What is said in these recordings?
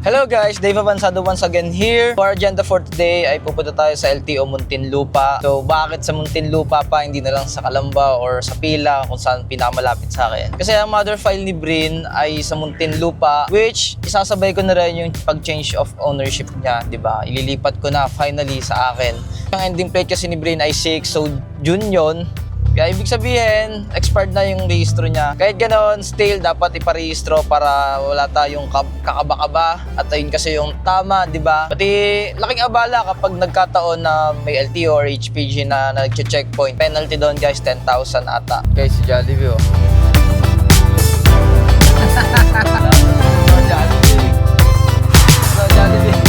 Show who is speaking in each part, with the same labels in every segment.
Speaker 1: Hello guys, Dave Avanzado once again here. For agenda for today ay pupunta tayo sa LTO Muntinlupa. So bakit sa Muntinlupa pa, hindi na lang sa Calamba or sa Pila kung saan pinakamalapit sa akin? Kasi ang mother file ni Brin ay sa Muntinlupa, which isasabay ko na rin yung pag-change of ownership niya, di ba? Ililipat ko na finally sa akin. Ang ending plate kasi ni Brin ay 6, so June yun. Kaya ibig sabihin, expired na yung rehistro niya. Kahit ganoon, still dapat iparehistro para wala tayong kakaba-kaba. At ayun kasi yung tama, di ba? Pati laking abala kapag nagkataon na may LTO or HPG na nag-checkpoint. Penalty doon guys, 10,000 ata. Guys, si Jollibee oh. Jollibee. Jollibee.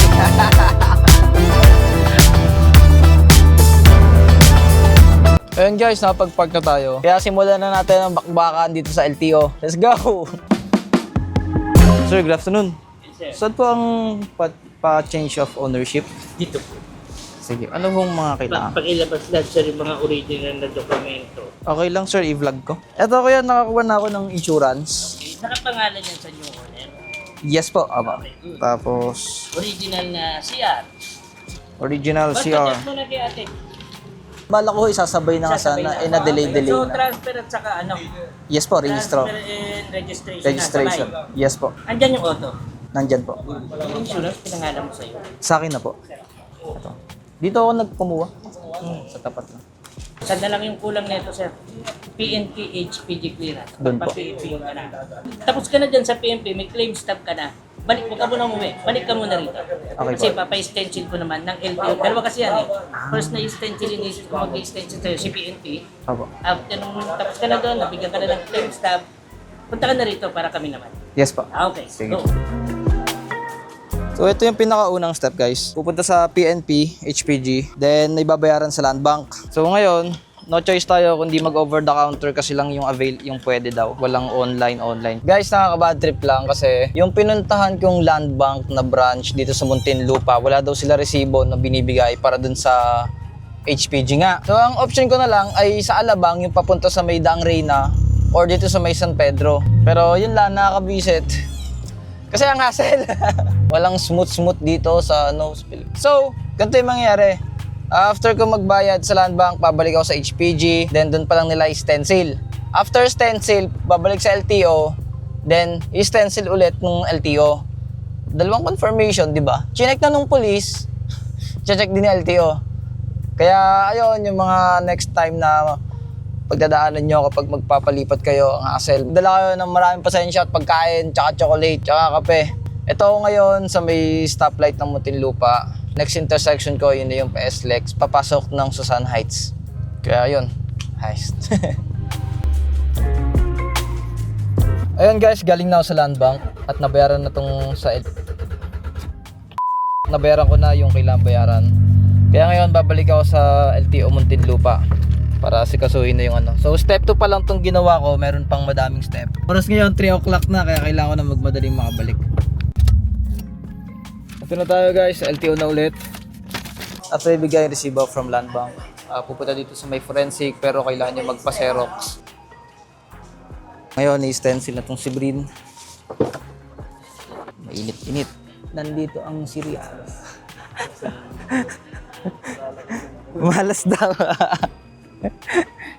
Speaker 1: Ayun guys, napag-park na tayo. Kaya simulan na natin ang bakbakan dito sa LTO. Let's go! Sir, good afternoon.
Speaker 2: Yes,
Speaker 1: Saan po ang pa-change of ownership?
Speaker 2: dito po.
Speaker 1: Sige, ano pong mga kailangan?
Speaker 2: Pag-ilabas lang sir yung mga original na dokumento.
Speaker 1: Okay lang sir, i-vlog ko. Eto kuya, nakakuha na ako ng insurance.
Speaker 2: Nakapangalan yan sa new owner.
Speaker 1: Yes po, aba. Tapos,
Speaker 2: Original na CR.
Speaker 1: original
Speaker 2: Basta
Speaker 1: CR.
Speaker 2: check mo na kay ate.
Speaker 1: Bala ko isasabay na nga
Speaker 2: Sasabay
Speaker 1: sana,
Speaker 2: na.
Speaker 1: na-delay
Speaker 2: So
Speaker 1: na.
Speaker 2: transfer at saka ano?
Speaker 1: Yes po, registro.
Speaker 2: Transfer and registration.
Speaker 1: Registration.
Speaker 2: Na, sabay.
Speaker 1: Yes po,
Speaker 2: Andyan yung auto.
Speaker 1: nandyan po.
Speaker 2: Yung insurance, pinangalan mo sa'yo.
Speaker 1: Sa akin na po. Ito. Dito ako nagkumuha. Sa tapat na.
Speaker 2: Saan na lang yung kulang nito sir? PNP HPG clearance.
Speaker 1: Doon po.
Speaker 2: Pa-PNP ka na. Tapos ka na dyan sa PNP, may claim stop ka na. Balik mo ka muna umuwi. Balik ka muna rito. Kasi
Speaker 1: po.
Speaker 2: papa-stencil ko naman ng LTO. Dalawa kasi yan eh. First na stencil, inisip ko mag-stencil sa'yo si PNP.
Speaker 1: Opo.
Speaker 2: After nung tapos ka na doon, nabigyan ka na ng claim stop. Punta ka na rito para kami naman.
Speaker 1: Yes po.
Speaker 2: Okay,
Speaker 1: Sige.
Speaker 2: go.
Speaker 1: So ito yung pinakaunang step guys. Pupunta sa PNP, HPG, then ibabayaran sa land bank. So ngayon, no choice tayo kundi mag-over the counter kasi lang yung yung pwede daw. Walang online. Guys, nakaka-bad trip lang kasi yung pinuntahan kong land bank na branch dito sa Muntinlupa, wala daw sila resibo na binibigay para dun sa HPG nga. So ang option ko na lang ay sa Alabang yung papunta sa may Daang Reyna or dito sa may San Pedro. Pero yun lang, nakaka-visit. Kasi ang hassle. Walang smooth dito sa Spill. So, ganito yung mangyayari. After ko magbayad sa land bank, babalik ako sa HPG, then doon pa lang nila i-stencil. After stencil, babalik sa LTO, then i-stencil ulit ng LTO. Dalawang confirmation, di ba? Chinek na nung police, check din ng LTO. Kaya ayun, yung mga next time na pagdadaanan nyo kapag magpapalipat kayo ang hassle. Dala kayo ng maraming pasensya at pagkain, tsaka chocolate, tsaka kape. Ito ngayon sa may stoplight ng Muntinlupa. Next intersection ko, yun na yung PSLEX. Papasok ng Susan Heights. Kaya yun, heist. Ayun guys, galing na ako sa land bank at nabayaran na tong sa nabayaran ko na yung kailangan bayaran. Kaya ngayon babalik ako sa LTO Muntinlupa para sikasuhin na yung ano. So step 2 pa lang tong ginawa ko, meron pang madaming step. Oras ngayon 3 o'clock na kaya kailangan ko na magmadaling makabalik. Ito na tayo guys, sa LTO na ulit. After ibigay yung resibo from land bank, pupunta dito sa may forensic pero kailangan nyo magpa-xerox. Ngayon i-stencil na tong si Brin. Mainit-init. Nandito ang cereal. Malas daw.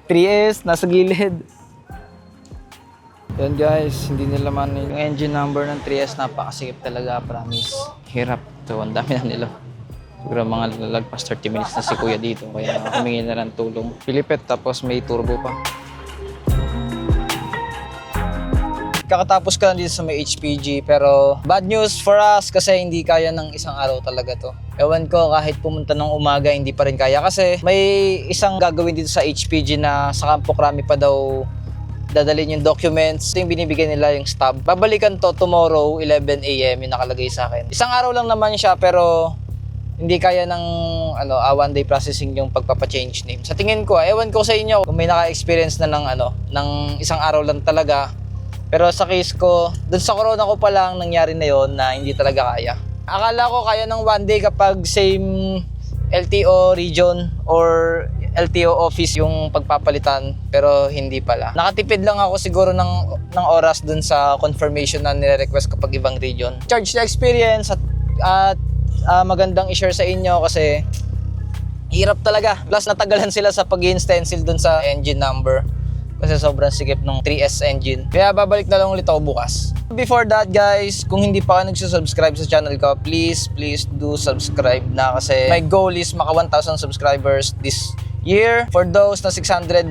Speaker 1: 3S, nasa gilid. Yan guys, hindi nila man yung engine number ng 3S, napakasikip talaga, promise. Hirap. So, ang dami na nila. Siguro mga lalagpas 30 minutes na si kuya dito, kaya humingi na ng tulong. Pilipit, tapos may turbo pa. Kakatapos ka lang dito sa may HPG, pero bad news for us kasi hindi kaya ng isang araw talaga to. Ewan ko, kahit pumunta ng umaga, hindi pa rin kaya kasi may isang gagawin dito sa HPG na sa Campo Crame pa daw dadalhin yung documents. Ito yung binibigay nila yung stub. Babalikan to tomorrow, 11 AM yung nakalagay sa akin. Isang araw lang naman siya pero hindi kaya ng one day processing yung pagpapa-change name. Sa tingin ko, ewan ko sa inyo kung may naka-experience na ng isang araw lang talaga. Pero sa case ko, dun sa corona ko pa lang nangyari na yon na hindi talaga kaya. Akala ko kaya ng one day kapag same LTO region or LTO office yung pagpapalitan, pero hindi pala. Nakatipid lang ako siguro ng oras dun sa confirmation na nire-request kapag ibang region. Charge na experience at magandang i-share sa inyo kasi hirap talaga. Plus natagalan sila sa pag-i-stencil dun sa engine number kasi sobrang sikip ng 3S engine. Kaya babalik na lang ulit ako bukas. Before that guys, kung hindi pa kayo nagsusubscribe sa channel ko, please do subscribe na kasi my goal is maka 1,000 subscribers this year. For those na 690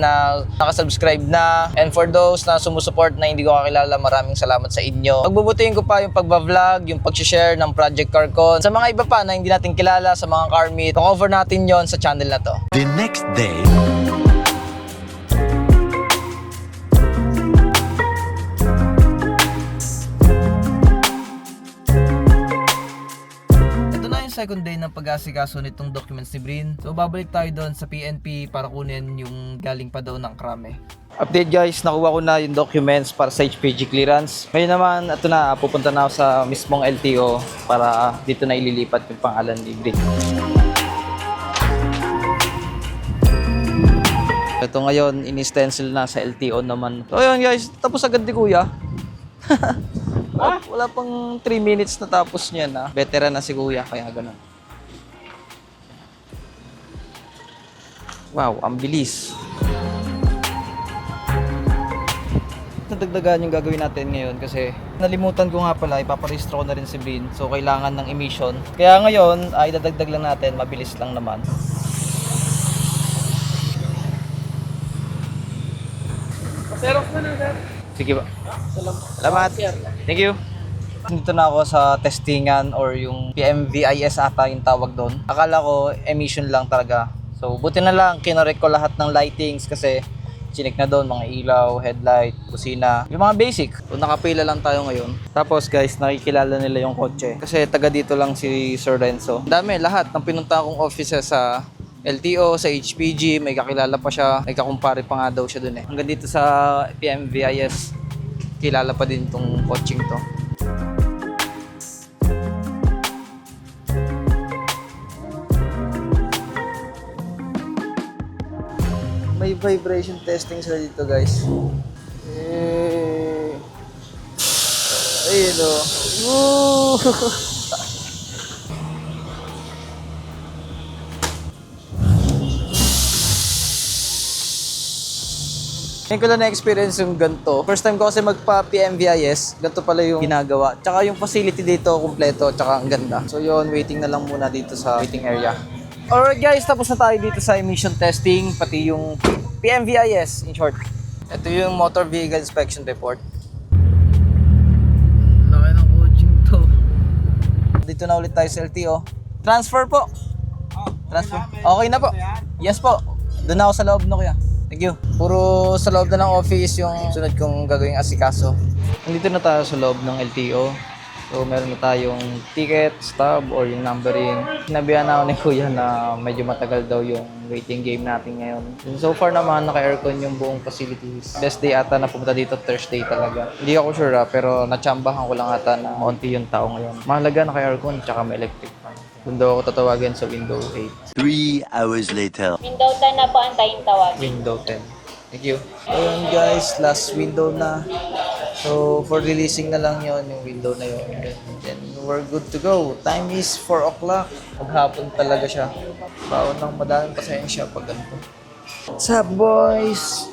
Speaker 1: na nakasubscribe na, and for those na sumusuport na hindi ko kakilala, maraming salamat sa inyo. Pagbubutihin ko pa yung pagbablog, yung pag-share ng Project Carcon. Sa mga iba pa na hindi natin kilala, sa mga car meet, cover natin yon sa channel na to.
Speaker 3: The next day.
Speaker 1: Second day ng pag-asikaso nitong documents ni Brin. So babalik tayo doon sa PNP para kunin yung galing pa doon ng krame. Update guys, nakuha ko na yung documents para sa HPG clearance. Ngayon naman, ito na, pupunta na ako sa mismong LTO para dito na ililipat yung pangalan ni Brin. Ito ngayon, in-stencil na sa LTO naman. So ayun guys, tapos agad ni Kuya. Wala pang 3 minutes na tapos niya na. Veteran na si Kuya, kaya ganun. Wow, ang bilis. Nadagdagan yung gagawin natin ngayon kasi nalimutan ko nga pala, ipaparehistro ko na rin si Brin. So kailangan ng emission. Kaya ngayon, ay dadagdag lang natin, mabilis lang naman.
Speaker 2: Xerox na lang, sir.
Speaker 1: Sige ba? Salamat. Thank you. Dito na ako sa testingan or yung PMVIS ata yung tawag doon. Akala ko emission lang talaga. So buti na lang kinorek ko lahat ng lightings kasi chinik na doon mga ilaw, headlight, kusina, yung mga basic. So nakapila lang tayo ngayon. Tapos guys, nakikilala nila yung kotse kasi taga dito lang si Sir Renzo. Dami, lahat ng pinunta kong offices sa LTO, sa HPG, may kakilala pa siya, may kakumpare pa nga daw siya dun eh. Hanggang dito sa PMVIS, kilala pa din tong coaching to. May vibration testing sila dito guys. Ayun o. Woo! Ngayon ko lang na-experience yung ganito. First time ko kasi magpa-PMVIS, ganito pala yung ginagawa. Tsaka yung facility dito, kumpleto, tsaka ang ganda. So yun, waiting na lang muna dito sa waiting area. Alright guys, tapos na tayo dito sa emission testing, pati yung PMVIS in short. Ito yung Motor Vehicle Inspection Report. Laki ng coaching to. Dito na ulit tayo sa LTO. Transfer po. Transfer. Okay na po. Yes po. Doon na ako sa loob na kuya. Thank you. Puro sa loob na ng office yung sunod kong gagawing asikaso. Nandito na tayo sa loob ng LTO. So meron na tayong ticket, stub, or yung numbering. Sinabihan na ako ni Kuya na medyo matagal daw yung waiting game natin ngayon. And so far naman, naka-aircon yung buong facilities. Best day ata na pumunta dito, Thursday talaga. Hindi ako sure pero natsambahan ko lang ata na maunti yung tao ngayon. Mahalaga naka-aircon, tsaka may electric fan. Doon daw ako tatawagan sa window 8.
Speaker 3: 3 hours later.
Speaker 4: Window 10 na po antayin tawag.
Speaker 1: Window 10. Thank you. Ayun guys, last window na. So, for releasing na lang yon yung window na yun. Then, we're good to go. Time is 4 o'clock. Maghapon talaga siya. Baon ng madaming pasensya pag ganito. What's up, boys?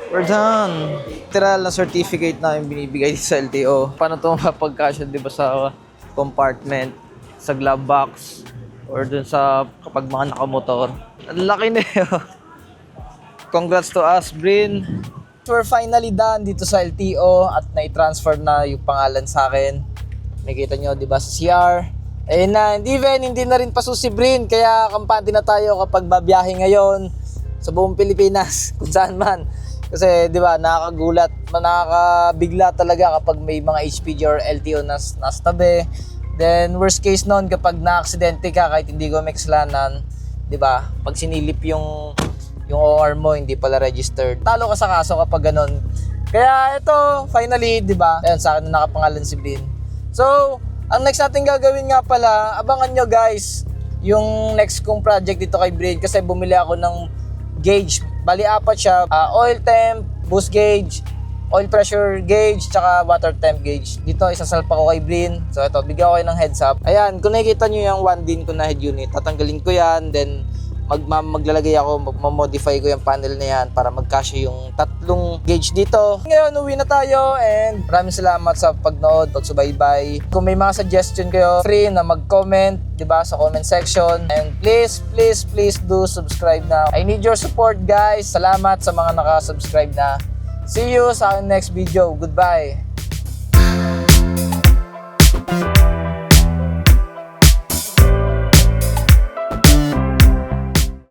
Speaker 1: We're done. Literal na certificate na yung binibigay sa LTO. Paano ito mapapagkasya, di ba, sa compartment, sa glove box, or dun sa kapag mga nakamotor. Ang laki na yun. Congrats to us, Brin. We're finally done dito sa LTO at na-transfer na yung pangalan sa akin. Nakikita nyo, di ba, sa CR. Ayun na, hindi na rin paso si Brin, kaya kampante na tayo kapag babiyahe ngayon sa buong Pilipinas, kung saan man. Kasi, di ba, nakakagulat, nakakabigla talaga kapag may mga HPG or LTO na nasa tabi. Then, worst case nun, kapag na-aksidente ka, kahit hindi ko may kasalanan, di ba, pag sinilip yung OR mo, hindi pala registered. Talo ka sa kaso kapag ganun. Kaya ito, finally, di ba? Ayun, sa akin na nakapangalan si Brin. So, ang next natin gagawin nga pala, abangan nyo guys, yung next kong project dito kay Brain kasi bumili ako ng gauge. Bali, 4 siya. Oil temp, boost gauge, oil pressure gauge, tsaka water temp gauge. Dito, isasalpa ko kay Brain. So, ito, bigyan ko kayo ng heads up. Ayan, kung nakikita nyo yung 1DIN ko na head unit, tatanggalin ko yan, then maglalagay ako, mamodify ko yung panel na yan para magkasya yung 3 gauge dito. Ngayon, uwi na tayo and maraming salamat sa pagnood, pagsubaybay. Kung may mga suggestion kayo, free na mag-comment, diba, sa comment section. And please do subscribe na. I need your support, guys. Salamat sa mga naka-subscribe na. See you sa next video. Goodbye.